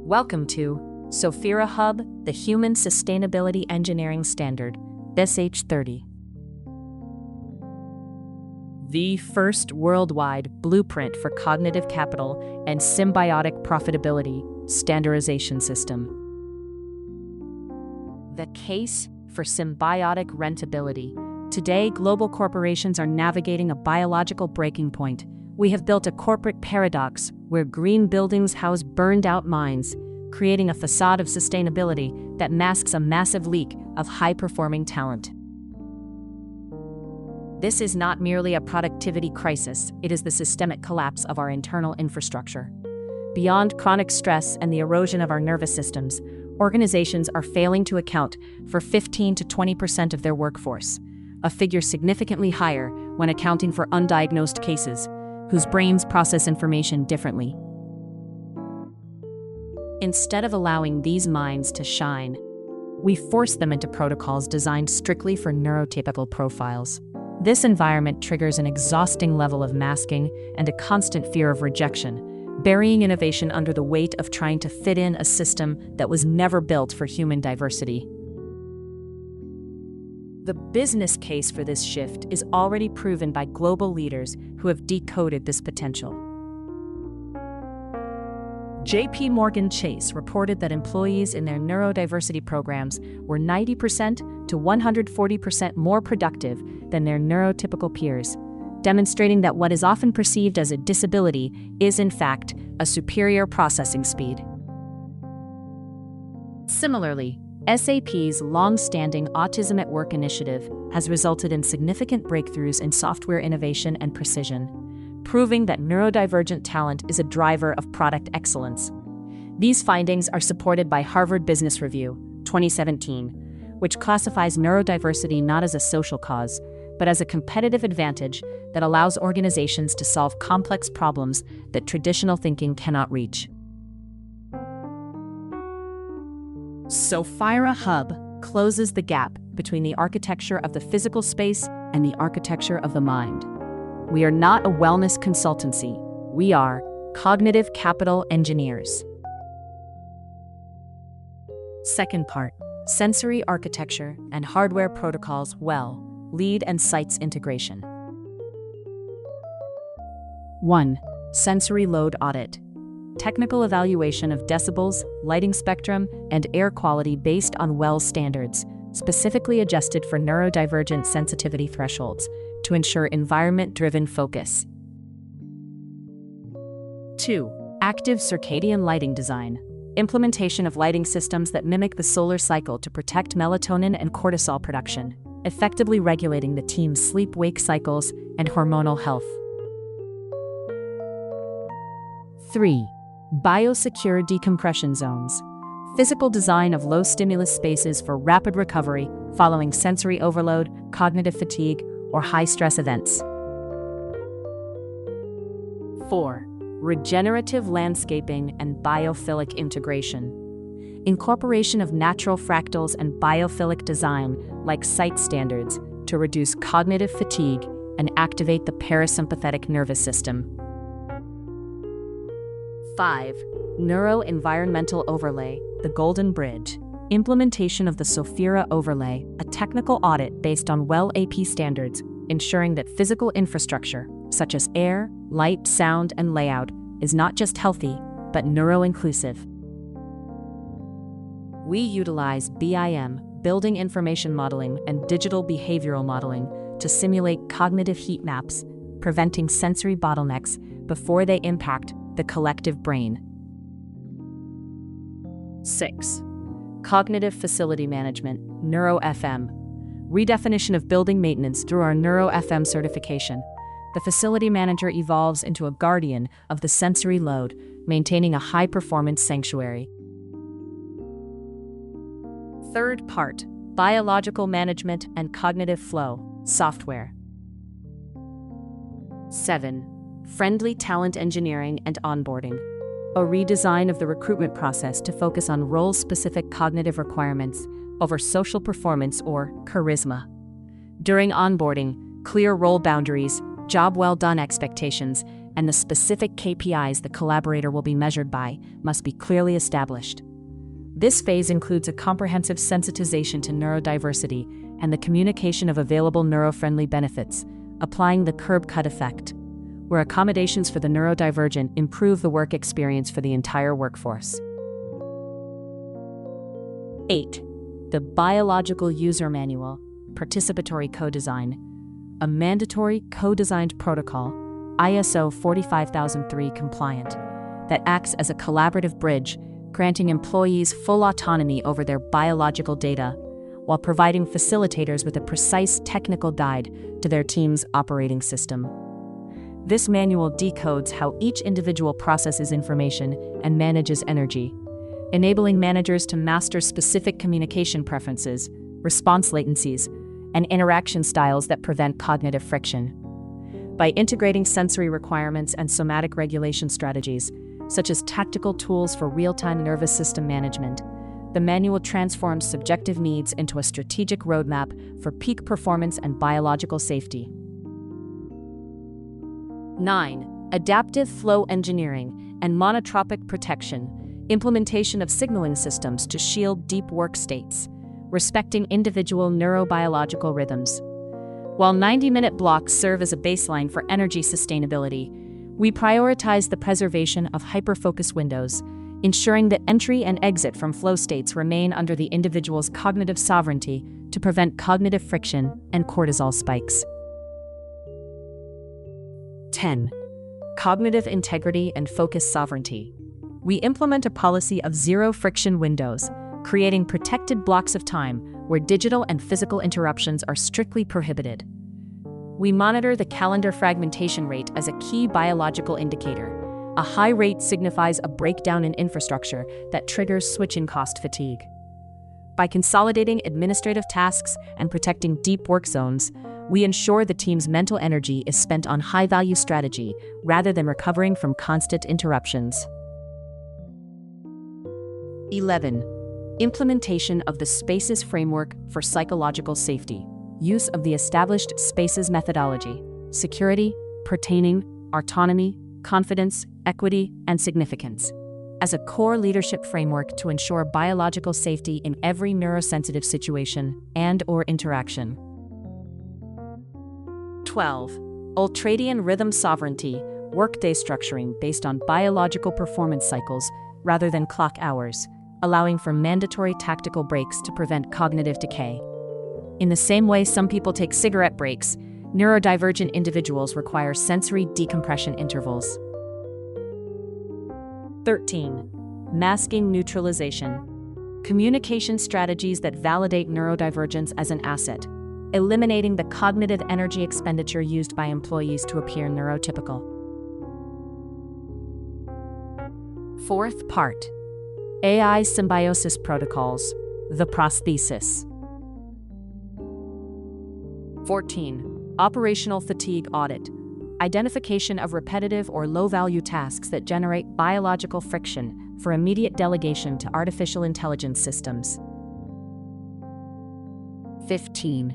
Welcome to SophiraHub, the Human Sustainability Engineering Standard, SH-30. The first worldwide blueprint for cognitive capital and symbiotic profitability standardization system. The case for symbiotic rentability. Today, global corporations are navigating a biological breaking point. We have built a corporate paradox where green buildings house burned-out mines, creating a facade of sustainability that masks a massive leak of high-performing talent. This is not merely a productivity crisis, it is the systemic collapse of our internal infrastructure. Beyond chronic stress and the erosion of our nervous systems, organizations are failing to account for 15 to 20% of their workforce, a figure significantly higher when accounting for undiagnosed cases, whose brains process information differently. Instead of allowing these minds to shine, we force them into protocols designed strictly for neurotypical profiles. This environment triggers an exhausting level of masking and a constant fear of rejection, burying innovation under the weight of trying to fit in a system that was never built for human diversity. The business case for this shift is already proven by global leaders who have decoded this potential. J.P. Morgan Chase reported that employees in their neurodiversity programs were 90% to 140% more productive than their neurotypical peers, demonstrating that what is often perceived as a disability is, in fact, a superior processing speed. Similarly, SAP's long-standing Autism at Work initiative has resulted in significant breakthroughs in software innovation and precision, proving that neurodivergent talent is a driver of product excellence. These findings are supported by Harvard Business Review, 2017, which classifies neurodiversity not as a social cause, but as a competitive advantage that allows organizations to solve complex problems that traditional thinking cannot reach. SophiraHub closes the gap between the architecture of the physical space and the architecture of the mind. We are not a wellness consultancy. We are cognitive capital engineers. Second part, sensory architecture and hardware protocols. Lead and sites integration. 1. Sensory load audit. Technical evaluation of decibels, lighting spectrum, and air quality based on WELL standards, specifically adjusted for neurodivergent sensitivity thresholds, to ensure environment-driven focus. 2. Active circadian lighting design. Implementation of lighting systems that mimic the solar cycle to protect melatonin and cortisol production, effectively regulating the team's sleep-wake cycles and hormonal health. 3. Biosecure decompression zones. Physical design of low-stimulus spaces for rapid recovery following sensory overload, cognitive fatigue, or high-stress events. 4. Regenerative landscaping and biophilic integration. Incorporation of natural fractals and biophilic design like site standards to reduce cognitive fatigue and activate the parasympathetic nervous system. 5. Neuro-environmental overlay, the golden bridge. Implementation of the Sophira overlay, a technical audit based on WELL AP standards, ensuring that physical infrastructure, such as air, light, sound, and layout, is not just healthy, but neuro-inclusive. We utilize BIM, Building Information Modeling, and Digital Behavioral Modeling to simulate cognitive heat maps, preventing sensory bottlenecks before they impact the collective brain. 6. Cognitive facility management, neuro-FM. Redefinition of building maintenance through our neuro-FM certification. The facility manager evolves into a guardian of the sensory load, maintaining a high-performance sanctuary. Third part, biological management and cognitive flow, software. 7. Friendly talent engineering and onboarding. A redesign of the recruitment process to focus on role-specific cognitive requirements over social performance or charisma. During onboarding, clear role boundaries, job well done expectations, and the specific KPIs the collaborator will be measured by must be clearly established. This phase includes a comprehensive sensitization to neurodiversity and the communication of available neuro-friendly benefits, applying the curb-cut effect, where accommodations for the neurodivergent improve the work experience for the entire workforce. 8. The Biological User Manual, Participatory Co-Design, a mandatory co-designed protocol, ISO 45003 compliant, that acts as a collaborative bridge, granting employees full autonomy over their biological data, while providing facilitators with a precise technical guide to their team's operating system. This manual decodes how each individual processes information and manages energy, enabling managers to master specific communication preferences, response latencies, and interaction styles that prevent cognitive friction. By integrating sensory requirements and somatic regulation strategies, such as tactical tools for real-time nervous system management, the manual transforms subjective needs into a strategic roadmap for peak performance and biological safety. 9. Adaptive flow engineering and monotropic protection, implementation of signaling systems to shield deep work states, respecting individual neurobiological rhythms. While 90-minute blocks serve as a baseline for energy sustainability, we prioritize the preservation of hyperfocus windows, ensuring that entry and exit from flow states remain under the individual's cognitive sovereignty to prevent cognitive friction and cortisol spikes. 10. Cognitive integrity and focus sovereignty. We implement a policy of zero-friction windows, creating protected blocks of time where digital and physical interruptions are strictly prohibited. We monitor the calendar fragmentation rate as a key biological indicator. A high rate signifies a breakdown in infrastructure that triggers switching cost fatigue. By consolidating administrative tasks and protecting deep work zones, we ensure the team's mental energy is spent on high-value strategy rather than recovering from constant interruptions. 11. Implementation of the SPACES framework for psychological safety. Use of the established SPACES methodology: security, pertaining, autonomy, confidence, equity, and significance, as a core leadership framework to ensure biological safety in every neurosensitive situation and/or interaction. 12. Ultradian rhythm sovereignty, workday structuring based on biological performance cycles rather than clock hours, allowing for mandatory tactical breaks to prevent cognitive decay. In the same way some people take cigarette breaks, neurodivergent individuals require sensory decompression intervals. 13. Masking neutralization. Communication strategies that validate neurodivergence as an asset, eliminating the cognitive energy expenditure used by employees to appear neurotypical. Fourth part. AI symbiosis protocols, the prosthesis. 14. Operational fatigue audit. Identification of repetitive or low-value tasks that generate biological friction for immediate delegation to artificial intelligence systems. 15.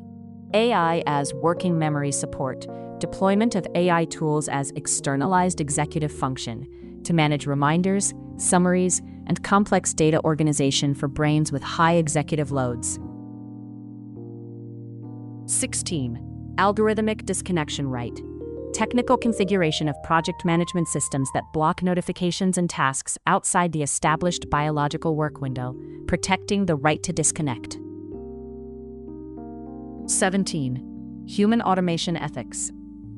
AI as working memory support. Deployment of AI tools as externalized executive function to manage reminders, summaries, and complex data organization for brains with high executive loads. 16. Algorithmic disconnection right. Technical configuration of project management systems that block notifications and tasks outside the established biological work window, protecting the right to disconnect. 17. Human automation ethics.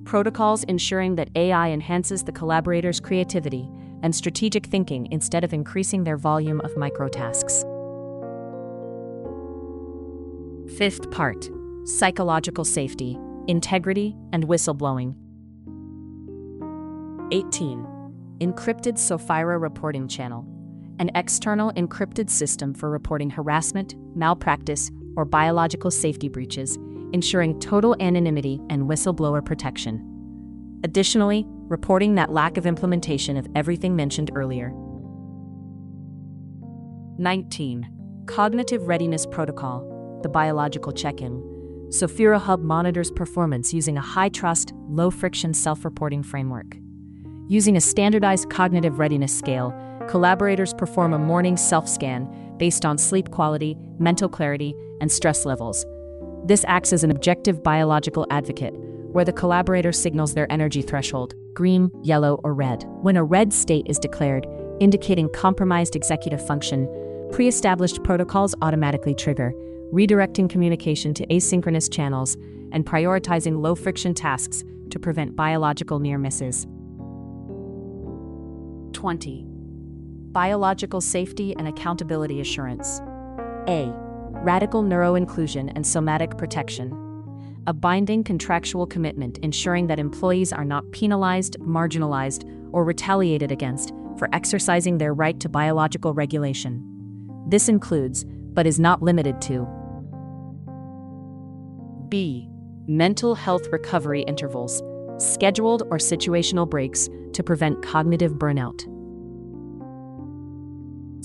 Protocols ensuring that AI enhances the collaborators' creativity and strategic thinking instead of increasing their volume of microtasks. Fifth part. Psychological safety, integrity, and whistleblowing. 18. Encrypted Sophira reporting channel, an external encrypted system for reporting harassment, malpractice, or biological safety breaches, ensuring total anonymity and whistleblower protection. Additionally, reporting that lack of implementation of everything mentioned earlier. 19. Cognitive Readiness Protocol, the biological check-in. SophiraHub monitors performance using a high-trust, low-friction self-reporting framework. Using a standardized cognitive readiness scale, collaborators perform a morning self-scan based on sleep quality, mental clarity, and stress levels. This acts as an objective biological advocate, where the collaborator signals their energy threshold, green, yellow, or red. When a red state is declared, indicating compromised executive function, pre-established protocols automatically trigger, redirecting communication to asynchronous channels and prioritizing low-friction tasks to prevent biological near misses. 20. Biological safety and accountability assurance. A. Radical neuroinclusion and somatic protection. A binding contractual commitment ensuring that employees are not penalized, marginalized, or retaliated against for exercising their right to biological regulation. This includes, but is not limited to, B. Mental health recovery intervals, scheduled or situational breaks to prevent cognitive burnout.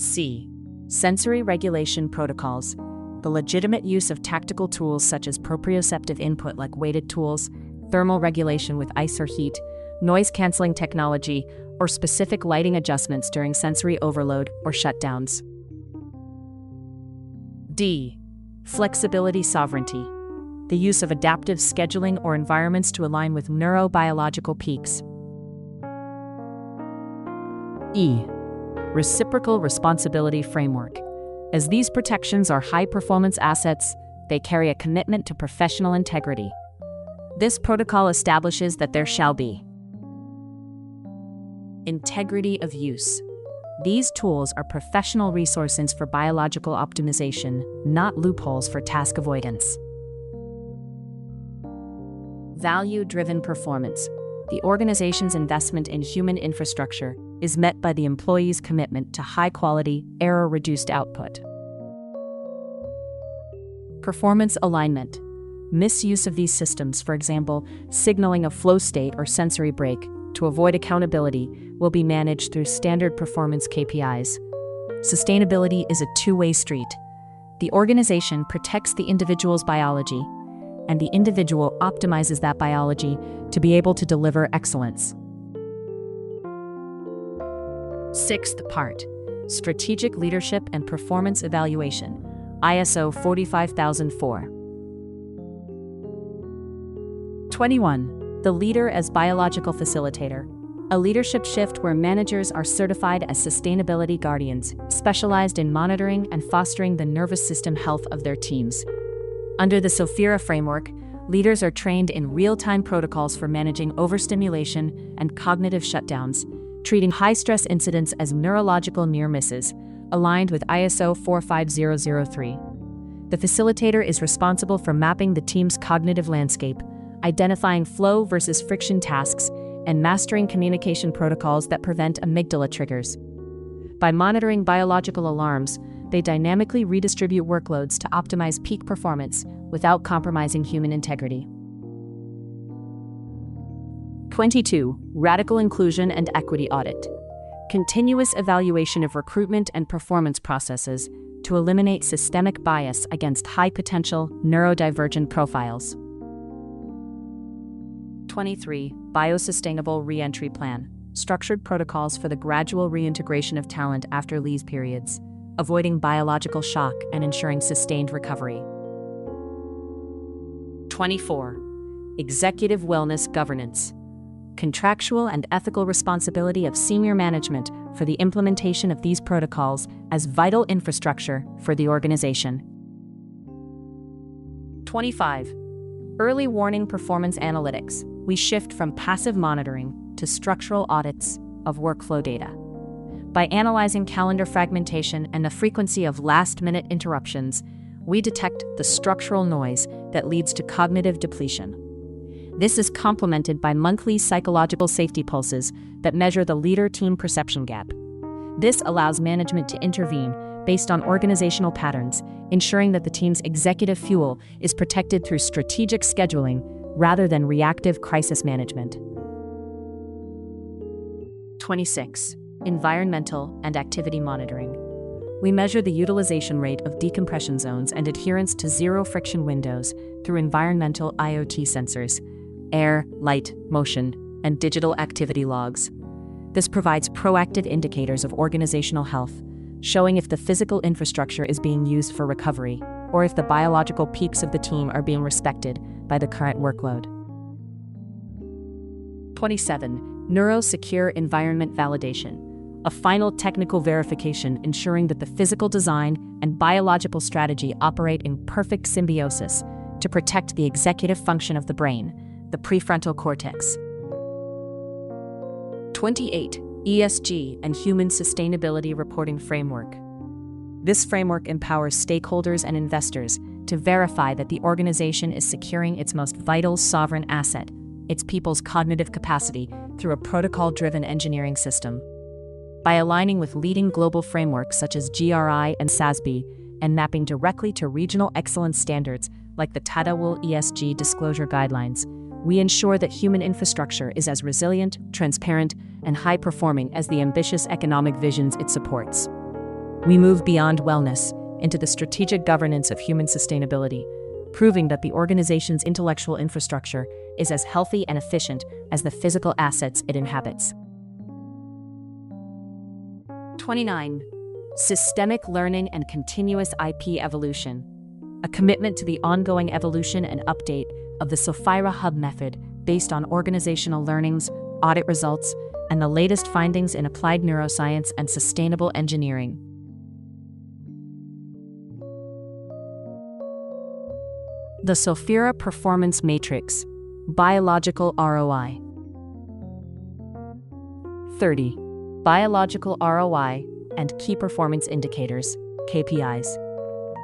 C. Sensory regulation protocols, the legitimate use of tactical tools such as proprioceptive input like weighted tools, thermal regulation with ice or heat, noise-canceling technology, or specific lighting adjustments during sensory overload or shutdowns. D. Flexibility sovereignty, the use of adaptive scheduling or environments to align with neurobiological peaks. E. Reciprocal responsibility framework. As these protections are high-performance assets, they carry a commitment to professional integrity. This protocol establishes that there shall be integrity of use. These tools are professional resources for biological optimization, not loopholes for task avoidance. Value-driven performance. The organization's investment in human infrastructure is met by the employee's commitment to high-quality, error-reduced output. Performance alignment. Misuse of these systems, for example, signaling a flow state or sensory break, to avoid accountability, will be managed through standard performance KPIs. Sustainability is a two-way street. The organization protects the individual's biology, and the individual optimizes that biology to be able to deliver excellence. Sixth part, Strategic Leadership and Performance Evaluation, ISO 45004. 21. The leader as biological facilitator. A leadership shift where managers are certified as sustainability guardians, specialized in monitoring and fostering the nervous system health of their teams. Under the Sophira framework, leaders are trained in real-time protocols for managing overstimulation and cognitive shutdowns, treating high-stress incidents as neurological near misses, aligned with ISO 45003. The facilitator is responsible for mapping the team's cognitive landscape, identifying flow versus friction tasks, and mastering communication protocols that prevent amygdala triggers. By monitoring biological alarms, they dynamically redistribute workloads to optimize peak performance without compromising human integrity. 22. Radical inclusion and equity audit. Continuous evaluation of recruitment and performance processes to eliminate systemic bias against high-potential neurodivergent profiles. 23. Biosustainable Reentry Plan. Structured protocols for the gradual reintegration of talent after leave periods, avoiding biological shock and ensuring sustained recovery. 24. Executive Wellness Governance. Contractual and ethical responsibility of senior management for the implementation of these protocols as vital infrastructure for the organization. 25. Early warning performance analytics. We shift from passive monitoring to structural audits of workflow data. By analyzing calendar fragmentation and the frequency of last-minute interruptions, we detect the structural noise that leads to cognitive depletion. This is complemented by monthly psychological safety pulses that measure the leader-team perception gap. This allows management to intervene based on organizational patterns, ensuring that the team's executive fuel is protected through strategic scheduling rather than reactive crisis management. 26. Environmental and activity monitoring. We measure the utilization rate of decompression zones and adherence to zero-friction windows through environmental IoT sensors, air, light, motion, and digital activity logs. This provides proactive indicators of organizational health, showing if the physical infrastructure is being used for recovery, or if the biological peaks of the team are being respected by the current workload. 27. Neuro-secure environment validation. A final technical verification ensuring that the physical design and biological strategy operate in perfect symbiosis to protect the executive function of the brain, the prefrontal cortex. 28. ESG and Human Sustainability Reporting Framework. This framework empowers stakeholders and investors to verify that the organization is securing its most vital sovereign asset, its people's cognitive capacity, through a protocol-driven engineering system. By aligning with leading global frameworks such as GRI and SASB and mapping directly to regional excellence standards like the Tadawul ESG disclosure guidelines, we ensure that human infrastructure is as resilient, transparent, and high-performing as the ambitious economic visions it supports. We move beyond wellness into the strategic governance of human sustainability, proving that the organization's intellectual infrastructure is as healthy and efficient as the physical assets it inhabits. 29. Systemic learning and continuous IP evolution. A commitment to the ongoing evolution and update of the SophiraHub method based on organizational learnings, audit results, and the latest findings in applied neuroscience and sustainable engineering. The Sophira Performance Matrix. Biological ROI. 30. Biological ROI and Key Performance Indicators, KPIs.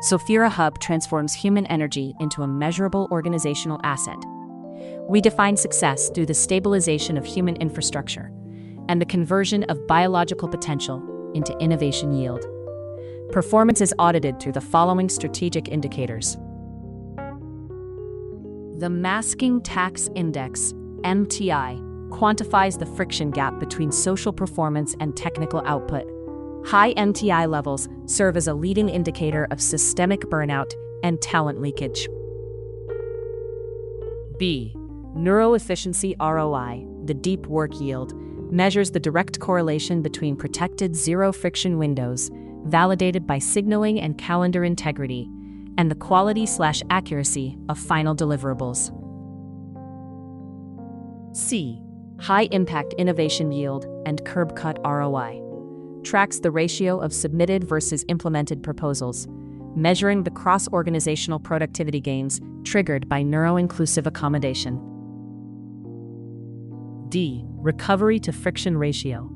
SophiraHub transforms human energy into a measurable organizational asset. We define success through the stabilization of human infrastructure and the conversion of biological potential into innovation yield. Performance is audited through the following strategic indicators. The Masking Tax Index, MTI, quantifies the friction gap between social performance and technical output. High MTI levels serve as a leading indicator of systemic burnout and talent leakage. B. Neuro-efficiency ROI, the deep work yield, measures the direct correlation between protected zero-friction windows, validated by signaling and calendar integrity, and the quality/accuracy of final deliverables. C. High-impact innovation yield and curb-cut ROI, tracks the ratio of submitted versus implemented proposals, measuring the cross-organizational productivity gains triggered by neuro-inclusive accommodation. D. Recovery to friction ratio,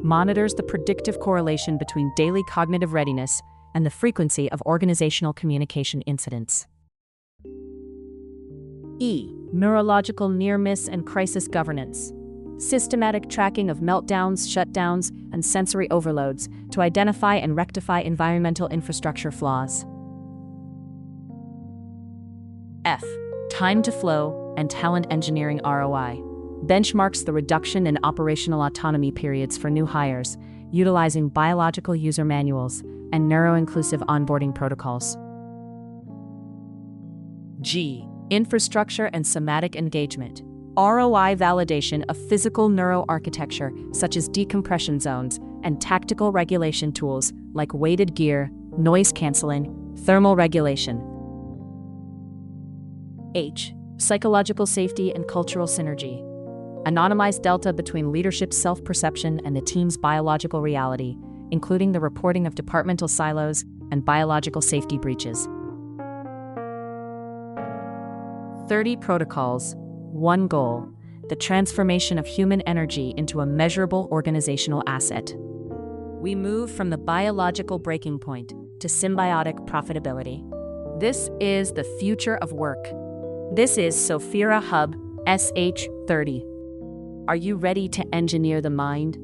monitors the predictive correlation between daily cognitive readiness and the frequency of organizational communication incidents. E. Neurological near-miss and crisis governance, systematic tracking of meltdowns, shutdowns, and sensory overloads to identify and rectify environmental infrastructure flaws. F. Time to flow and talent engineering ROI, benchmarks the reduction in operational autonomy periods for new hires, utilizing biological user manuals and neuro-inclusive onboarding protocols. G. Infrastructure and somatic engagement, ROI validation of physical neuroarchitecture such as decompression zones and tactical regulation tools like weighted gear, noise canceling, thermal regulation. H. Psychological safety and cultural synergy, anonymized delta between leadership's self-perception and the team's biological reality, including the reporting of departmental silos and biological safety breaches. 30 protocols, one goal, the transformation of human energy into a measurable organizational asset. We move from the biological breaking point to symbiotic profitability. This is the future of work. This is SophiraHub SH-30. Are you ready to engineer the mind?